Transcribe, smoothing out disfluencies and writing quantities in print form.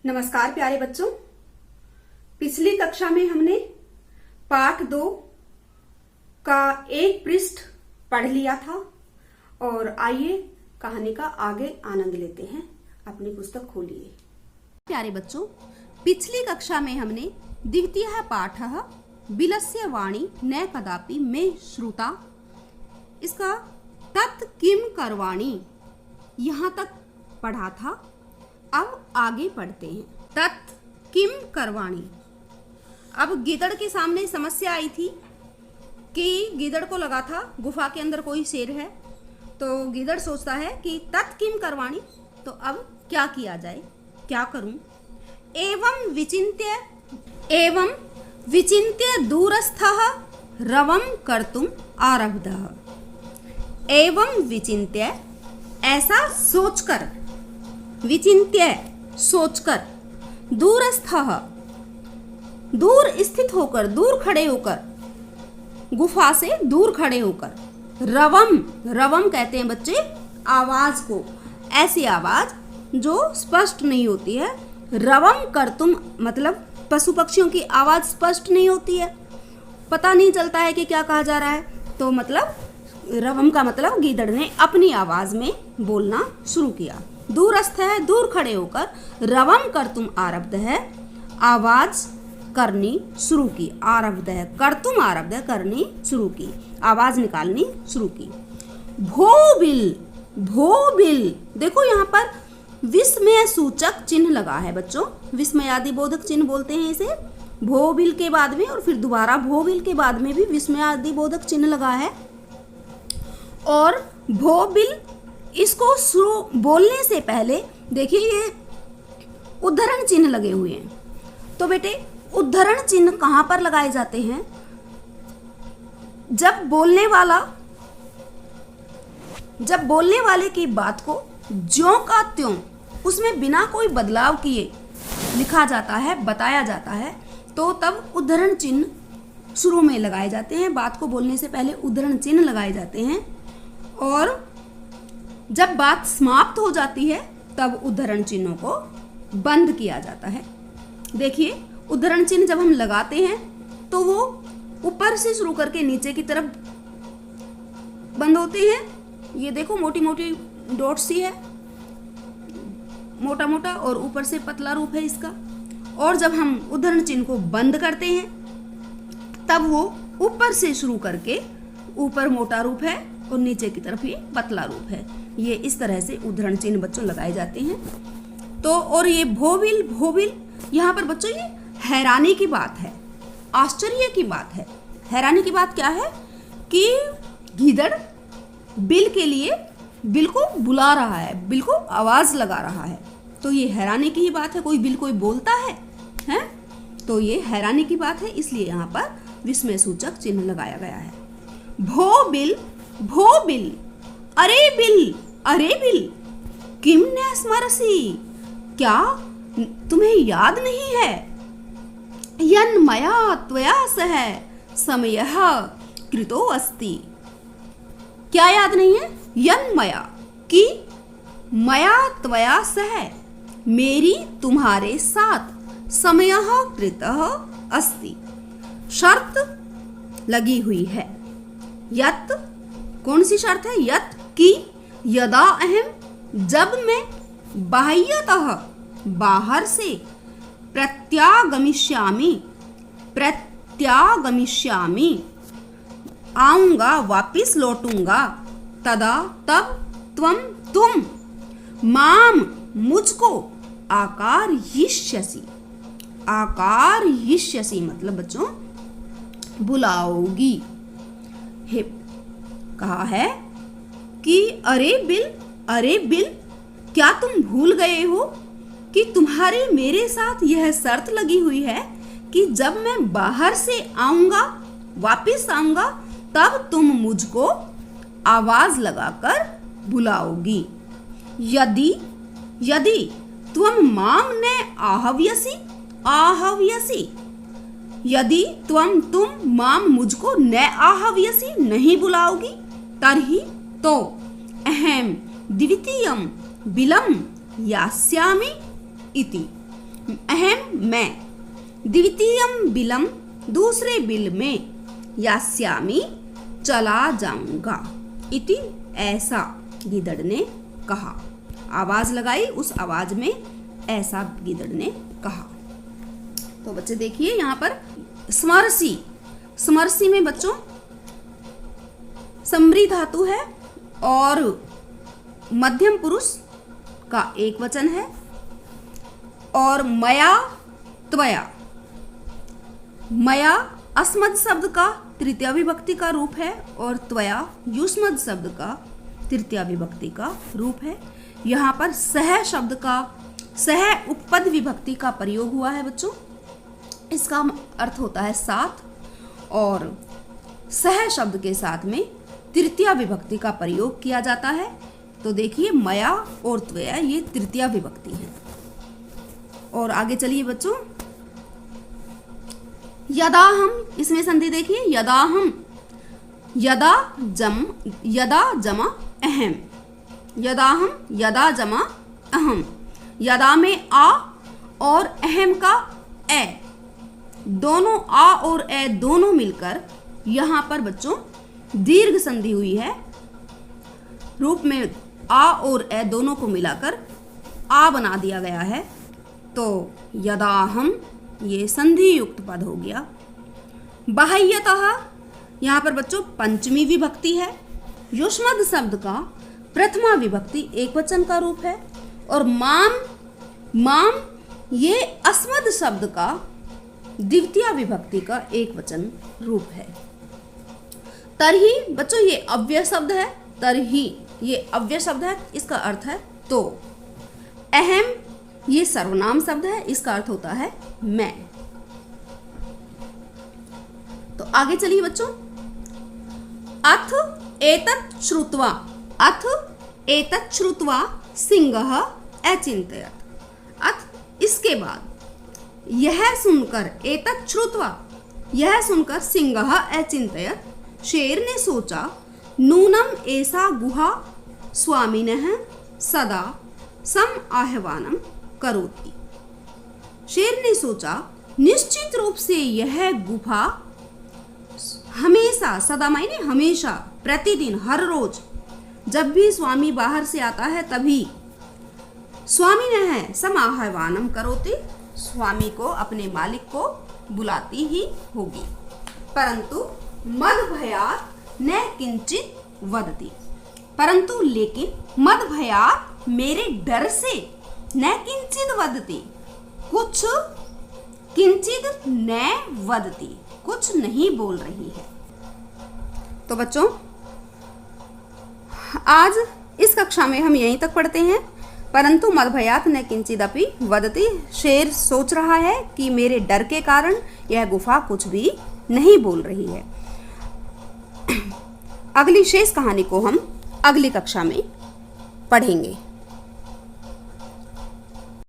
नमस्कार प्यारे बच्चों। पिछली कक्षा में हमने पाठ 2 का एक पृष्ठ पढ़ लिया था और आइए कहानी का आगे आनंद लेते हैं। अपनी पुस्तक खोलिए। प्यारे बच्चों, पिछली कक्षा में हमने द्वितीय पाठ बिलस्य वाणी न कदापि में श्रुता, इसका तत् किम करवाणी यहाँ तक पढ़ा था। अब आगे पढ़ते हैं। तत् किम करवाणी। अब गीदड़ के सामने समस्या आई थी कि गीदड़ को लगा था गुफा के अंदर कोई शेर है, तो गीदड़ सोचता है कि तत् किम करवाणी, तो अब क्या किया जाए, क्या करूं। एवं विचिन्त्य दूरस्थः रवं कर्तुम आरब्धः। एवं विचिन्त्य, ऐसा सोचकर, विचिन्त्य सोचकर, दूरस्थः दूर स्थित होकर, दूर खड़े होकर, गुफा से दूर खड़े होकर, रवम, रवम कहते हैं बच्चे आवाज को, ऐसी आवाज जो स्पष्ट नहीं होती है। रवम कर्तुम मतलब पशु पक्षियों की आवाज स्पष्ट नहीं होती है, पता नहीं चलता है कि क्या कहा जा रहा है, तो मतलब रवम का मतलब गीदड़ ने अपनी आवाज में बोलना शुरू किया। दूरस्थ है, दूर खड़े होकर, रवम कर्तुम आरब्ध है, आवाज करनी शुरू की। आरब्ध है, कर्तुम आरब्ध है, करनी शुरू की, आवाज निकालनी शुरू की। भोबिल, भोबिल, देखो यहाँ पर विस्मय सूचक चिन्ह लगा है बच्चों, विस्मयादि बोधक चिन्ह बोलते हैं इसे। भोबिल के बाद में और फिर दोबारा भोबिल के बाद में भी विस्मयादि बोधक चिन्ह लगा है। और भोबिल, इसको शुरू बोलने से पहले देखिए ये उद्धरण चिन्ह लगे हुए हैं। तो बेटे उद्धरण चिन्ह कहां पर लगाए जाते हैं? जब बोलने वाले की बात को ज्यों का त्यों, उसमें बिना कोई बदलाव किए लिखा जाता है, बताया जाता है, तो तब उद्धरण चिन्ह शुरू में लगाए जाते हैं। बात को बोलने से पहले उद्धरण चिन्ह लगाए जाते हैं और जब बात समाप्त हो जाती है तब उद्धरण चिन्हों को बंद किया जाता है। देखिए उद्धरण चिन्ह जब हम लगाते हैं तो वो ऊपर से शुरू करके नीचे की तरफ बंद होते हैं। ये देखो मोटी मोटी डॉट सी है, मोटा मोटा, और ऊपर से पतला रूप है इसका। और जब हम उद्धरण चिन्ह को बंद करते हैं तब वो ऊपर से शुरू करके ऊपर मोटा रूप है और नीचे की तरफ ये पतला रूप है। ये इस तरह से उद्धरण चिन्ह बच्चों लगाए जाते हैं। तो और ये भोबिल, भोबिल यहाँ पर बच्चों ये हैरानी की बात है, आश्चर्य की बात है। हैरानी की बात क्या है कि गीदड़ बिल के लिए बिल को बुला रहा है, बिल को आवाज लगा रहा है, तो ये हैरानी की ही बात है। कोई बिल कोई बोलता है, हैं? तो ये हैरानी की बात है, इसलिए यहाँ पर विस्मय सूचक चिन्ह लगाया गया है। भोबिल, भोबिल, अरे बिल, अरे बिल, किम न स्मरसि, क्या तुम्हें याद नहीं है? यन् मया त्वया सह समयः कृतो अस्ति। क्या याद नहीं है? यन् मया, कि मया त्वया सह, मेरी तुम्हारे साथ, समयः कृतः अस्ति, शर्त लगी हुई है। यत्, कौन सी शर्त है? यत् की, यदा अहम, जब मैं, बाह्यतः, बाहर से, प्रत्यागमिष्यामि, प्रत्यागमिष्यामि, आऊंगा, वापिस लौटूंगा, तदा, तब, त्वम, तुम, माम, मुझको, आकारयिष्यसि, आकारयिष्यसि मतलब बच्चों बुलाओगी। हे कहा है कि अरे बिल, अरे बिल, क्या तुम भूल गए हो कि तुम्हारी मेरे साथ यह शर्त लगी हुई है कि जब मैं बाहर से आऊंगा, वापिस आऊंगा, तब तुम मुझको आवाज लगाकर बुलाओगी। यदि, यदि त्वम माम न आहव्यसि, आहव्यसि, यदि तुम माम मुझको न आहव्यसि, नहीं बुलाओगी, तर्हि तो अहम द्वितीयम बिलम यास्यामि इति, अहम मैं, द्वितीयम बिलम दूसरे बिल में, यास्यामी चला जाऊंगा, इति ऐसा गीदड़ ने कहा। आवाज लगाई, उस आवाज में ऐसा गीदड़ ने कहा। तो बच्चे देखिए यहाँ पर स्मरसी, स्मरसी में बच्चों समरी धातु है और मध्यम पुरुष का एक वचन है और मया त्वया, मया अस्मद शब्द का तृतीया विभक्ति का रूप है और त्वया युष्मद शब्द का तृतीया विभक्ति का रूप है। यहाँ पर सह शब्द का, सह उपपद विभक्ति का प्रयोग हुआ है बच्चों। इसका अर्थ होता है साथ और सह शब्द के साथ में तृतीया विभक्ति का प्रयोग किया जाता है। तो देखिए मया और त्वया ये तृतीया विभक्ति है। और आगे चलिए बच्चों, यदा हम, इसमें संधि देखिए, यदा हम, यदा जमा अहम, यदा हम, यदा जमा अहम, यदा में आ और अहम का ए, दोनों आ और ए दोनों मिलकर यहां पर बच्चों दीर्घ संधि हुई है। रूप में आ और ए दोनों को मिलाकर आ बना दिया गया है। तो यदा हम ये संधि युक्त पद हो गया। बाह्यतः यहाँ पर बच्चों पंचमी विभक्ति है। युष्मद शब्द का प्रथमा विभक्ति एक वचन का रूप है और माम, माम ये अस्मद शब्द का द्वितीय विभक्ति का एक वचन रूप है। तरही बच्चों ये अव्यय शब्द है, तरही ये अव्यय शब्द है, इसका अर्थ है तो। अहम ये सर्वनाम शब्द है, इसका अर्थ होता है मैं। तो आगे चलिए बच्चों, अथ एतत् श्रुत्वा, अथ एतत् श्रुत्वा सिंहः अचिन्तयत्, अथ इसके बाद यह सुनकर, एतत् श्रुत्वा यह सुनकर सिंहः अचिन्तयत् शेर ने सोचा, नूनम ऐसा गुहा स्वामिनः सदा सम आह्वानम करोति, शेर ने सोचा निश्चित रूप से यह गुफा हमेशा, सदा मायने हमेशा, प्रतिदिन, हर रोज जब भी स्वामी बाहर से आता है तभी स्वामी ने है समाह्वानम करोति, स्वामी को, अपने मालिक को बुलाती ही होगी। परंतु मद भयात न किंचित वदति, परंतु लेकिन मद भयात मेरे डर से, न किंचित वदति कुछ, किंचित न वदति कुछ नहीं बोल रही है। तो बच्चों आज इस कक्षा में हम यहीं तक पढ़ते हैं। परंतु मद भयात न किंचिदपि वदति, शेर सोच रहा है कि मेरे डर के कारण यह गुफा कुछ भी नहीं बोल रही है। अगली शेष कहानी को हम अगली कक्षा में पढ़ेंगे।